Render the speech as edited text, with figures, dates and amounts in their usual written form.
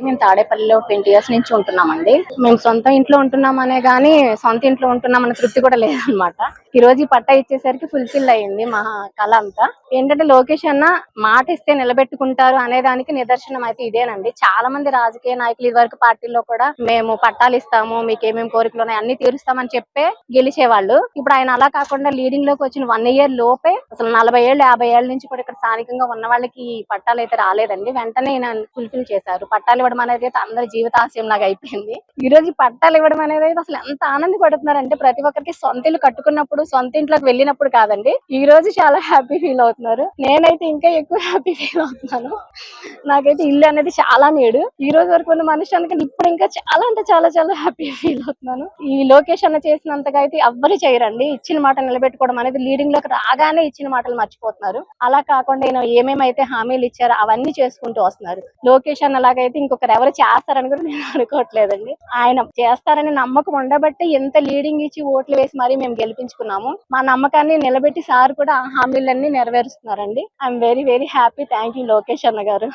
మేము తాడేపల్లిలో 20 ఇయర్స్ నుంచి ఉంటున్నామండి. మేము సొంత ఇంట్లో ఉంటున్నామనే గానీ సొంత ఇంట్లో ఉంటున్నామనే తృప్తి కూడా లేదనమాట. ఈ రోజు ఈ పట్టా ఇచ్చేసరికి ఫుల్ఫిల్ అయ్యింది మా కళ అంతా. ఏంటంటే లోకేష్ అన్న మాట ఇస్తే నిలబెట్టుకుంటారు అనే దానికి నిదర్శనం అయితే ఇదేనండి. చాలా మంది రాజకీయ నాయకులు ఇదివరకు పార్టీల్లో కూడా మేము పట్టాలు ఇస్తాము, మీకు ఏమేమి కోరికలు ఉన్నాయి అన్ని తీరుస్తామని చెప్పే గెలిచేవాళ్ళు. ఇప్పుడు ఆయన అలా కాకుండా లీడింగ్ లోకి వచ్చిన 1 ఇయర్ లోపే అసలు 40 ఏళ్ళు 50 ఏళ్ల నుంచి కూడా ఇక్కడ స్థానికంగా ఉన్న వాళ్ళకి పట్టాలు అయితే రాలేదండి. వెంటనే ఈయన ఫుల్ఫిల్ చేశారు. పట్టాలు ఇవ్వడం అనేది అయితే అందరి జీవితాశయం లాగా అయిపోయింది. ఈ రోజు ఈ పట్టాలు ఇవ్వడం అనేది అయితే అసలు ఎంత ఆనందపడుతున్నారంటే ప్రతి ఒక్కరికి సొంత ఇల్లు కట్టుకున్నప్పుడు సొంత ఇంట్లోకి వెళ్ళినప్పుడు కాదండి, ఈ రోజు చాలా హ్యాపీ ఫీల్ అవుతున్నారు. నేనైతే ఇంకా ఎక్కువ హ్యాపీ ఫీల్ అవుతున్నాను. నాకైతే ఇల్లు అనేది చాలా నేడు. ఈ రోజు వరకు ఉన్న మనిషి అనుకుంటే ఇప్పుడు ఇంకా చాలా అంటే చాలా చాలా హ్యాపీ ఫీల్ అవుతున్నాను. ఈ లోకేష్ అన్న చేసినంతగా అయితే ఎవ్వరు చేయరండి. ఇచ్చిన మాట నిలబెట్టుకోవడం అనేది లీడింగ్ లోకి రాగానే ఇచ్చిన మాటలు మర్చిపోతున్నారు. అలా కాకుండా ఈయన ఏమేమైతే హామీలు ఇచ్చారో అవన్నీ చేసుకుంటూ వస్తున్నారు. లోకేష్ అన్న లాగైతే ఇంకొకరు ఎవరు చేస్తారని కూడా నేను అనుకోవట్లేదండి. ఆయన చేస్తారని నమ్మకం ఉండబట్టి ఎంత లీడింగ్ ఇచ్చి ఓట్లు వేసి మరీ మేము గెలిపించుకున్నాము. మా నమ్మకాన్ని నిలబెట్టి సార్ కూడా ఆ హామీలన్నీ నెరవేరుస్తున్నారండి. I'm very very happy. Thank you Lokesh అన్న గారు.